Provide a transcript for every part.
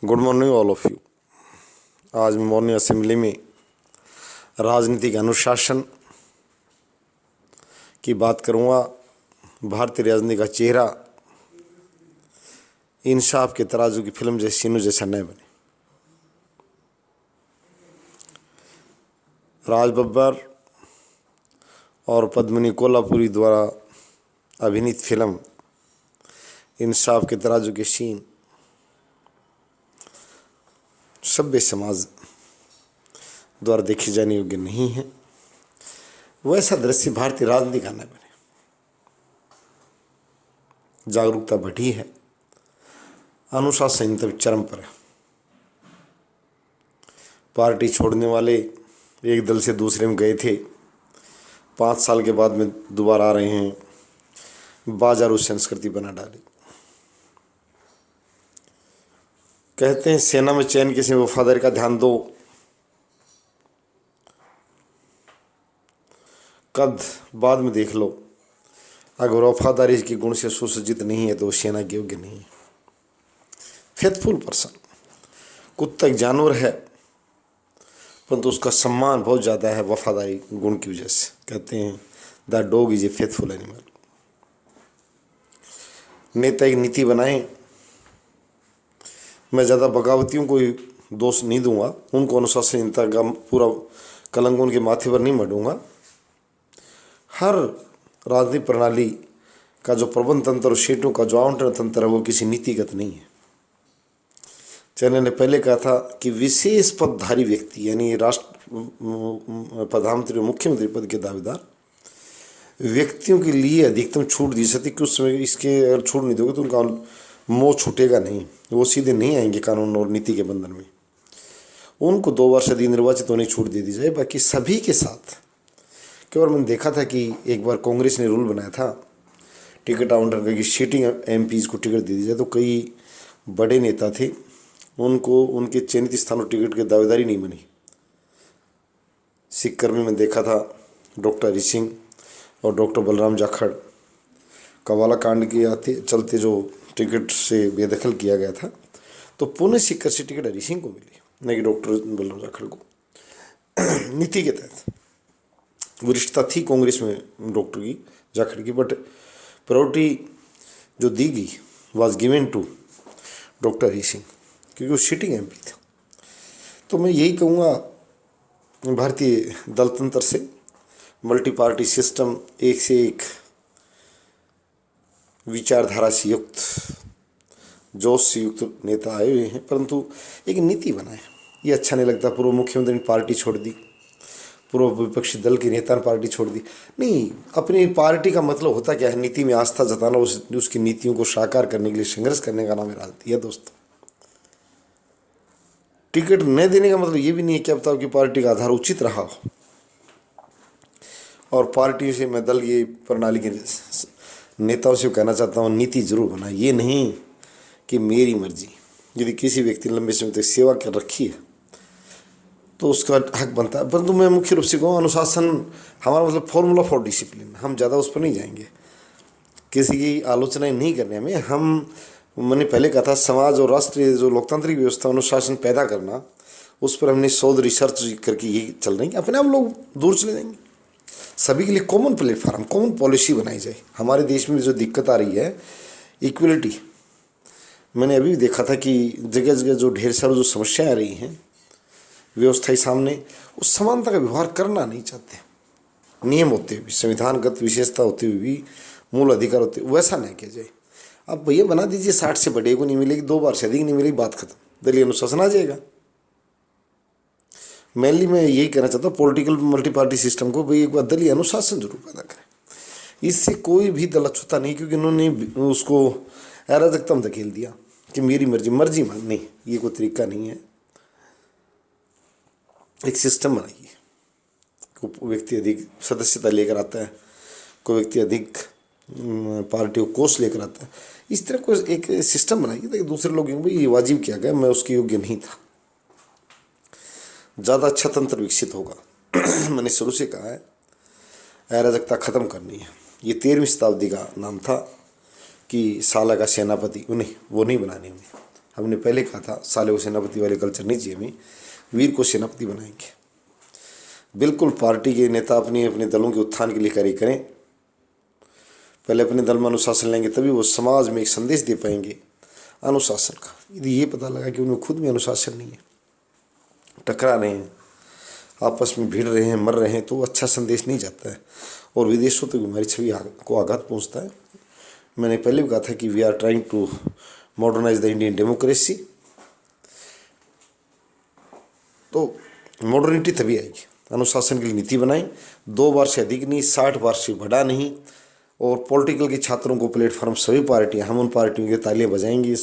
Good morning all of you. आज मैं morning assembly में राजनीतिक अनुशासन की बात करूंगा। भारतीय राजनीति का चेहरा इंसाफ के तराजू की फिल्म जैसी सीनू जैसा न बने। राज बब्बर और पद्मिनी कोल्हापुरी द्वारा अभिनीत फिल्म इंसाफ के तराजू के सीन सभ्य समाज द्वारा देखी जाने योग्य नहीं है। वैसा दृश्य भारतीय राजनीति का न बने। जागरूकता बढ़ी है, अनुशासन तब चरम पर है। पार्टी छोड़ने वाले एक दल से दूसरे में गए थे, 5 साल के बाद में दोबारा आ रहे हैं, बाजारू संस्कृति बना डाली। कहते हैं सेना में चयन किसी वफादारी का ध्यान दो, कद बाद में देख लो। अगर वफादारी के गुण से सुसज्जित नहीं है तो सेना के योग्य नहीं है। फेथफुल पर्सन, कुत्ता एक जानवर है परंतु उसका सम्मान बहुत ज़्यादा है वफादारी गुण की वजह से। कहते हैं the dog is a faithful animal. नेता एक नीति बनाए। मैं ज़्यादा बगावतियों को दोष नहीं दूंगा, उनको अनुशासनहीनता का पूरा कलंक उनके माथे पर नहीं मढ़ूंगा। हर राजनीतिक प्रणाली का जो प्रबंध तंत्र और सीटों का जो आवंटन तंत्र है वो किसी नीतिगत नहीं है। चैनल ने पहले कहा था कि विशेष पदधारी व्यक्ति यानी राष्ट्र प्रधानमंत्री मुख्यमंत्री पद के दावेदार व्यक्तियों के लिए अधिकतम छूट दी सकती कि उस समय इसके अगर छूट नहीं दोगे तो उनका मोह छूटेगा नहीं, वो सीधे नहीं आएंगे कानून और नीति के बंधन में। उनको 2 वर्ष यदि निर्वाचित होने की छूट दे दी जाए। बाकी सभी के साथ केवल मैंने देखा था कि एक बार कांग्रेस ने रूल बनाया था टिकट आवंटन का कि सीटिंग एमपीज को टिकट दे दी जाए, तो कई बड़े नेता थे उनको उनके चयनित स्थानों टिकट की दावेदारी नहीं बनी। सिक्कर में मैं देखा था डॉक्टर हरि सिंह और डॉक्टर बलराम जाखड़ कवाला कांड के आते चलते जो टिकट से बेदखल किया गया था, तो पुणे सिक्कर से टिकट हरि सिंह को मिली, न कि डॉक्टर बलराम जाखड़ को। नीति के तहत वरिष्ठता थी कांग्रेस में डॉक्टर की जाखड़ की, बट प्रायोरिटी जो दी गई was given to doctor Hari Singh क्योंकि वो सिटिंग एमपी थे। तो मैं यही कहूँगा भारतीय दलतंत्र से, मल्टी पार्टी सिस्टम एक से एक विचारधारा से युक्त जोश से युक्त नेता आए हुए हैं, परंतु एक नीति बनाए ये अच्छा नहीं लगता। पूर्व मुख्यमंत्री ने पार्टी छोड़ दी, पूर्व विपक्षी दल के नेता ने पार्टी छोड़ दी। नहीं, अपनी पार्टी का मतलब होता क्या है? नीति में आस्था जताना, उसकी नीतियों को साकार करने के लिए संघर्ष करने का नाम है राजनीति है दोस्तों। टिकट न देने का मतलब ये भी नहीं है कि अब तक की पार्टी का आधार उचित रहा हो और पार्टी से मैं दल ये प्रणाली के नेताओं से कहना चाहता हूँ नीति जरूर बनाए। ये नहीं कि मेरी मर्जी। यदि किसी व्यक्ति ने लंबे समय तक सेवा कर रखी है तो उसका हक बनता है, परंतु मैं मुख्य रूप से कहूँ अनुशासन हमारा मतलब फॉर्मूला फॉर डिसिप्लिन। हम ज़्यादा उस पर नहीं जाएंगे, किसी की आलोचनाएं नहीं करने हमें। मैंने पहले कहा था समाज और राष्ट्रीय जो लोकतांत्रिक व्यवस्था अनुशासन पैदा करना, उस पर हमने शोध रिसर्च करके ये चल रही है। अपने आप लोग दूर चले जाएंगे। सभी के लिए कॉमन प्लेटफार्म, कॉमन पॉलिसी बनाई जाए। हमारे देश में जो दिक्कत आ रही है इक्वलिटी, मैंने अभी देखा था कि जगह जगह जो ढेर सारी जो समस्याएं आ रही हैं व्यवस्थाई सामने, उस समानता का व्यवहार करना नहीं चाहते। नियम होते हुए भी, संविधानगत विशेषता होते हुए भी, मूल अधिकार होते हुए वैसा नहीं किया जाए। अब भैया बना दीजिए 60 से बड़े को नहीं मिलेगी, 2 बार से अधिक नहीं मिलेगी, बात खत्म, दलीय अनुशासन आ जाएगा। मेनली मैं यही कहना चाहता हूँ पॉलिटिकल मल्टी पार्टी सिस्टम को भाई एक बार दलीय अनुशासन जरूर पैदा करें। इससे कोई भी दल अछूता नहीं, क्योंकि उन्होंने उसको अराजकता में धकेल दिया कि मेरी मर्जी मर्जी मान। नहीं, ये कोई तरीका नहीं है। एक सिस्टम बनाइए। कोई व्यक्ति अधिक सदस्यता लेकर आता है, कोई व्यक्ति अधिक पार्टी को कोष लेकर आता है, इस तरह को एक सिस्टम बनाइए ताकि दूसरे लोग भाई ये वाजिब किया गया, मैं उसके योग्य नहीं था। ज़्यादा अच्छा तंत्र विकसित होगा। मैंने शुरू से कहा है अराजकता खत्म करनी है। ये 13वीं शताब्दी का नाम था कि साला का सेनापति, उन्हें वो नहीं बनानी। हमें हमने पहले कहा था साले को सेनापति वाले कल्चर नहीं चाहिए हमें, वीर को सेनापति बनाएंगे। बिल्कुल पार्टी के नेता अपने अपने दलों के उत्थान के लिए कार्य करें, पहले अपने दल में अनुशासन लेंगे तभी वो समाज में एक संदेश दे पाएंगे अनुशासन का। यदि ये पता लगा कि उनमें खुद में अनुशासन नहीं है, टकरा रहे हैं, आपस में भिड़ रहे हैं, मर रहे हैं, तो अच्छा संदेश नहीं जाता है और विदेशों तक हमारी छवि को आघात पहुंचता है। मैंने पहले भी कहा था कि we are trying to modernize the Indian democracy. तो मॉडर्निटी तभी आएगी, अनुशासन की नीति बनाएं, 2 बार से अधिक नहीं, 60 बार से बड़ा नहीं। और पॉलिटिकल के छात्रों को प्लेटफॉर्म सभी पार्टियां, हम उन पार्टियों के तालियां बजाएंगे,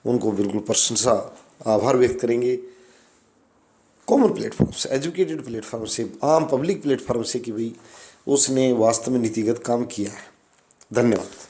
उनको बिल्कुल प्रशंसा आभार व्यक्त करेंगे कॉमन प्लेटफॉर्म से, एजुकेटेड प्लेटफॉर्म से, आम पब्लिक प्लेटफॉर्म से कि भाई उसने वास्तव में नीतिगत काम किया है। धन्यवाद।